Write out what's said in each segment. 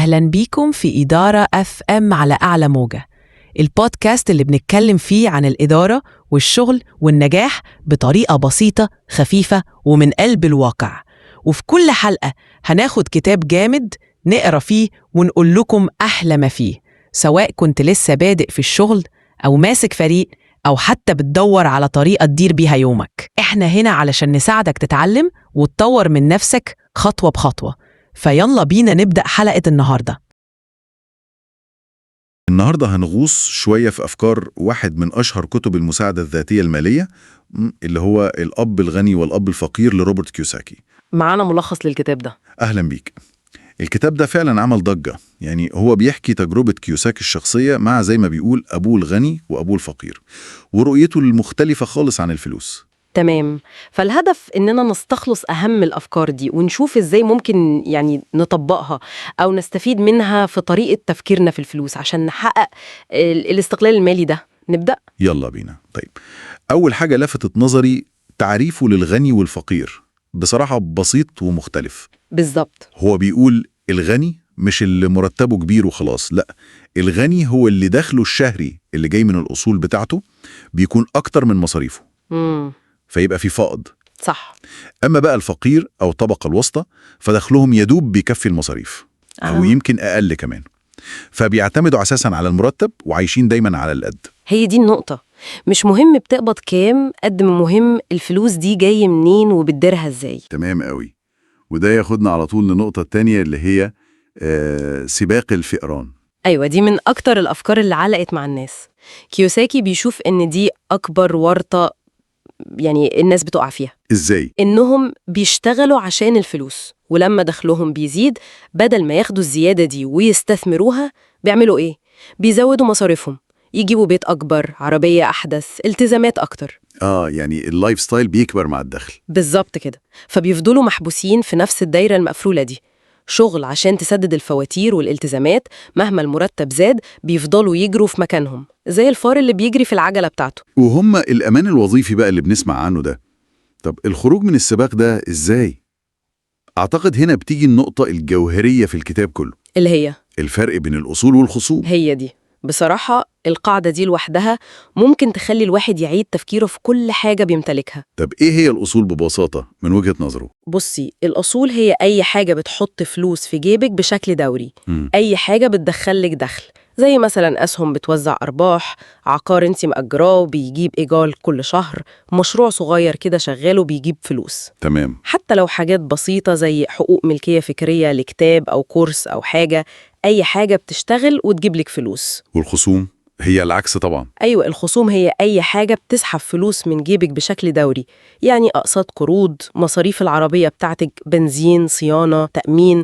أهلاً بيكم في إدارة FM على أعلى موجة، البودكاست اللي بنتكلم فيه عن الإدارة والشغل والنجاح بطريقة بسيطة خفيفة ومن قلب الواقع. وفي كل حلقة هناخد كتاب جامد نقرأ فيه ونقول لكم أحلى ما فيه، سواء كنت لسه بادئ في الشغل أو ماسك فريق أو حتى بتدور على طريقة تدير بيها يومك. إحنا هنا علشان نساعدك تتعلم وتطور من نفسك خطوة بخطوة. فيلا بينا نبدأ حلقة النهاردة. النهاردة هنغوص شوية في أفكار واحد من أشهر كتب المساعدة الذاتية المالية، اللي هو الأب الغني والأب الفقير لروبرت كيوساكي. معانا ملخص للكتاب ده. أهلا بيك. الكتاب ده فعلا عمل ضجة، يعني هو بيحكي تجربة كيوساكي الشخصية مع زي ما بيقول أبوه الغني وأبوه الفقير، ورؤيته المختلفة خالص عن الفلوس. تمام، فالهدف إننا نستخلص أهم الأفكار دي ونشوف إزاي ممكن نطبقها أو نستفيد منها في طريقة تفكيرنا في الفلوس عشان نحقق الاستقلال المالي ده. نبدأ؟ يلا بينا. طيب، أول حاجة لفتت نظري تعريفه للغني والفقير، بصراحة بسيط ومختلف. بالظبط. هو بيقول الغني مش اللي مرتبه كبير وخلاص، لا، الغني هو اللي دخله الشهري اللي جاي من الأصول بتاعته بيكون أكتر من مصاريفه، فيبقى في فائض. صح. أما بقى الفقير أو الطبقة الوسطى فدخلهم يدوب بيكفي المصاريف أو يمكن أقل كمان، فبيعتمدوا أساساً على المرتب وعايشين دايماً على القد. هي دي النقطة، مش مهم بتقبض كام قد ما مهم الفلوس دي جاية منين وبتديرها إزاي. تمام قوي. وده ياخدنا على طول للنقطة التانية اللي هي سباق الفئران. أيوة، دي من أكتر الأفكار اللي علقت مع الناس. كيوساكي بيشوف إن دي أكبر ورطة الناس بتقع فيها. إزاي؟ إنهم بيشتغلوا عشان الفلوس، ولما دخلهم بيزيد بدل ما ياخدوا الزيادة دي ويستثمروها بيعملوا إيه؟ بيزودوا مصاريفهم، يجيبوا بيت أكبر، عربية أحدث، التزامات أكتر. يعني اللايف ستايل بيكبر مع الدخل. بالظبط كده. فبيفضلوا محبوسين في نفس الدايرة المقفولة دي، شغل عشان تسدد الفواتير والالتزامات، مهما المرتب زاد بيفضلوا يجروا في مكانهم زي الفار اللي بيجري في العجلة بتاعته. وهم الأمان الوظيفي بقى اللي بنسمع عنه ده. طب الخروج من السباق ده إزاي؟ أعتقد هنا بتيجي النقطة الجوهرية في الكتاب كله، اللي هي الفرق بين الأصول والخصوم. هي دي بصراحة القاعدة دي لوحدها ممكن تخلي الواحد يعيد تفكيره في كل حاجة بيمتلكها. طب إيه هي الأصول ببساطة من وجهة نظره؟ بصي، الأصول هي أي حاجة بتحط فلوس في جيبك بشكل دوري. أي حاجة بتدخلك دخل، زي مثلا أسهم بتوزع أرباح، عقار انتي مأجراه وبيجيب إيجار كل شهر، مشروع صغير كده شغاله بيجيب فلوس. تمام. حتى لو حاجات بسيطة زي حقوق ملكية فكرية لكتاب أو كورس أو حاجة، أي حاجة بتشتغل وتجيب لك فلوس. والخصوم هي العكس طبعا. أيوة، الخصوم هي أي حاجة بتسحب فلوس من جيبك بشكل دوري، يعني أقساط قروض، مصاريف العربية بتاعتك، بنزين، صيانة، تأمين،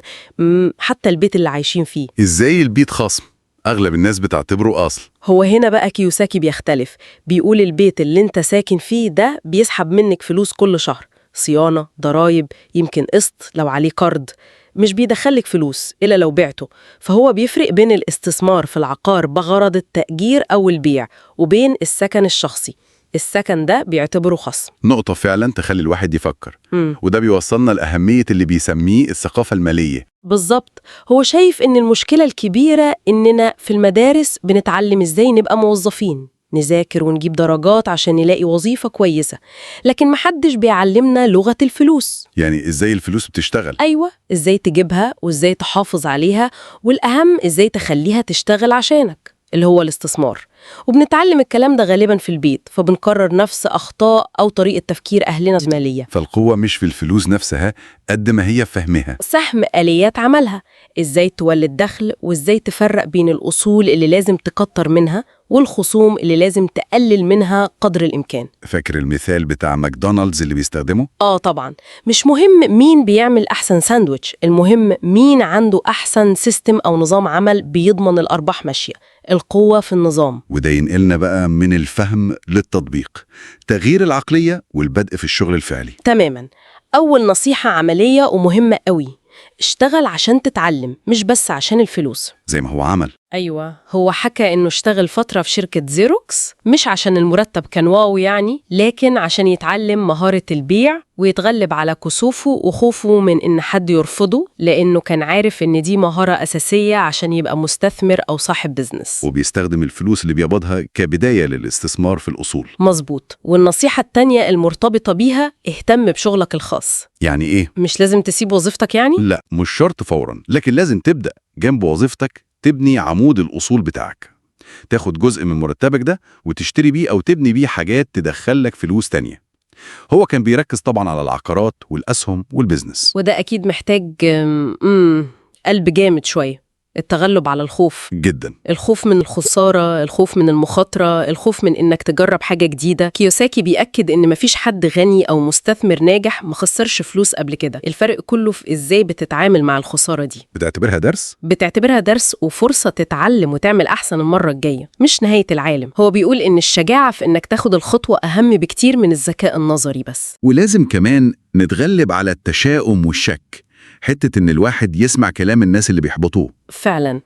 حتى البيت اللي عايشين فيه. إزاي البيت خصم؟ أغلب الناس بتعتبره أصل. هو هنا بقى كيوساكي بيختلف، بيقول البيت اللي انت ساكن فيه ده بيسحب منك فلوس كل شهر، صيانة، ضرايب، يمكن قسط لو عليه قرض، مش بيدخلك فلوس إلا لو بعته. فهو بيفرق بين الاستثمار في العقار بغرض التأجير أو البيع وبين السكن الشخصي. السكن ده بيعتبره خصم. نقطة فعلا تخلي الواحد يفكر. وده بيوصلنا لأهمية اللي بيسميه الثقافة المالية. بالظبط. هو شايف إن المشكلة الكبيرة إننا في المدارس بنتعلم إزاي نبقى موظفين، نذاكر ونجيب درجات عشان نلاقي وظيفة كويسة، لكن محدش بيعلمنا لغة الفلوس. يعني إزاي الفلوس بتشتغل؟ أيوة، إزاي تجيبها وإزاي تحافظ عليها، والأهم إزاي تخليها تشتغل عشانك، اللي هو الاستثمار. وبنتعلم الكلام ده غالبا في البيت، فبنكرر نفس أخطاء أو طريقة تفكير أهلنا المالية. فالقوة مش في الفلوس نفسها قد ما هي في فهمها، سهم آليات عملها، إزاي تولد دخل وإزاي تفرق بين الأصول اللي لازم تكتر منها والخصوم اللي لازم تقلل منها قدر الإمكان. فاكر المثال بتاع ماكدونالدز اللي بيستخدمه؟ طبعا. مش مهم مين بيعمل أحسن ساندويتش، المهم مين عنده أحسن سيستم أو نظام عمل بيضمن الأرباح ماشية. القوة في النظام. وده ينقلنا بقى من الفهم للتطبيق، تغيير العقلية والبدء في الشغل الفعلي. تماما. أول نصيحة عملية ومهمة قوي، اشتغل عشان تتعلم مش بس عشان الفلوس. زي ما هو عمل. أيوة، هو حكى إنه اشتغل فترة في شركة زيروكس مش عشان المرتب كان واو يعني، لكن عشان يتعلم مهارة البيع ويتغلب على كسوفه وخوفه من إن حد يرفضه، لأنه كان عارف إن دي مهارة أساسية عشان يبقى مستثمر أو صاحب بيزنس. وبيستخدم الفلوس اللي بيقبضها كبداية للاستثمار في الأصول. مظبوط. والنصيحة التانية المرتبطة بيها، اهتم بشغلك الخاص. يعني إيه؟ مش لازم تسيب وظيفتك يعني؟ لا، مش شرط فوراً، لكن لازم تبدأ جنب وظيفتك تبني عمود الأصول بتاعك. تاخد جزء من مرتبك ده وتشتري بيه أو تبني بيه حاجات تدخلك فلوس تانية. هو كان بيركز طبعاً على العقارات والأسهم والبزنس. وده أكيد محتاج قلب جامد شوية. التغلب على الخوف جداً. الخوف من الخسارة، الخوف من المخاطرة، الخوف من إنك تجرب حاجة جديدة. كيوساكي بيأكد إن مفيش حد غني أو مستثمر ناجح ما خسرش فلوس قبل كده. الفرق كله في إزاي بتتعامل مع الخسارة دي. بتعتبرها درس؟ بتعتبرها درس وفرصة تتعلم وتعمل أحسن المرة الجاية، مش نهاية العالم. هو بيقول إن الشجاعة في إنك تاخد الخطوة أهم بكتير من الذكاء النظري بس. ولازم كمان نتغلب على التشاؤم والشك، حتة إن الواحد يسمع كلام الناس اللي بيحبطوه. فعلا،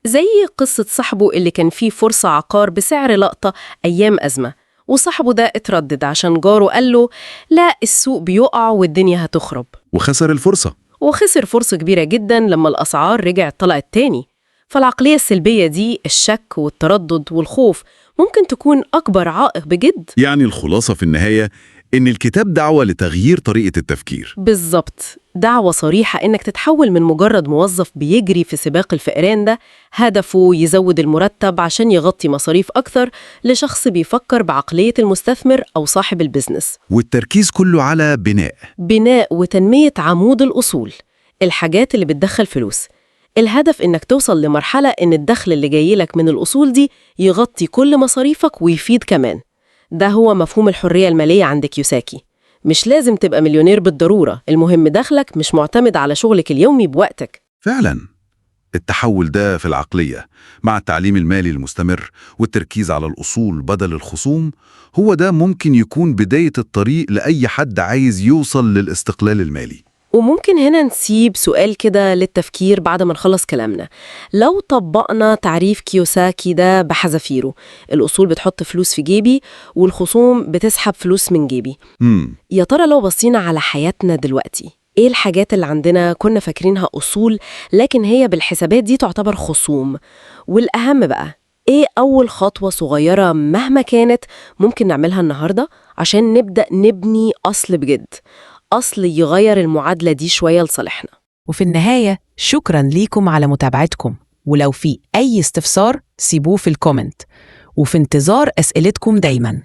زي قصة صاحبه اللي كان فيه فرصة عقار بسعر لقطة أيام أزمة، وصاحبه ده اتردد عشان جاره قال له لا السوق بيقع والدنيا هتخرب، وخسر الفرصة. وخسر فرصة كبيرة جدا لما الأسعار رجعت طلعت تاني. فالعقلية السلبية دي، الشك والتردد والخوف، ممكن تكون أكبر عائق بجد. يعني الخلاصة في النهاية إن الكتاب دعوة لتغيير طريقة التفكير. بالظبط، دعوة صريحة إنك تتحول من مجرد موظف بيجري في سباق الفئران ده هدفه يزود المرتب عشان يغطي مصاريف أكثر، لشخص بيفكر بعقلية المستثمر أو صاحب البزنس. والتركيز كله على بناء وتنمية عمود الأصول، الحاجات اللي بتدخل فلوس. الهدف إنك توصل لمرحلة إن الدخل اللي جايلك من الأصول دي يغطي كل مصاريفك ويفيد كمان. ده هو مفهوم الحرية المالية عند كيوساكي. مش لازم تبقى مليونير بالضرورة، المهم دخلك مش معتمد على شغلك اليومي بوقتك. فعلا. التحول ده في العقلية مع التعليم المالي المستمر والتركيز على الأصول بدل الخصوم، هو ده ممكن يكون بداية الطريق لأي حد عايز يوصل للاستقلال المالي. وممكن هنا نسيب سؤال كده للتفكير بعد ما نخلص كلامنا. لو طبقنا تعريف كيوساكي ده بحذافيره، الأصول بتحط فلوس في جيبي والخصوم بتسحب فلوس من جيبي، يا ترى لو بصينا على حياتنا دلوقتي، إيه الحاجات اللي عندنا كنا فاكرينها أصول لكن هي بالحسابات دي تعتبر خصوم؟ والأهم بقى، إيه أول خطوة صغيرة مهما كانت ممكن نعملها النهاردة عشان نبدأ نبني أصل بجد، أصل يغير المعادلة دي شوية لصالحنا؟ وفي النهاية شكراً ليكم على متابعتكم، ولو في أي استفسار سيبوه في الكومنت، وفي انتظار أسئلتكم دايماً.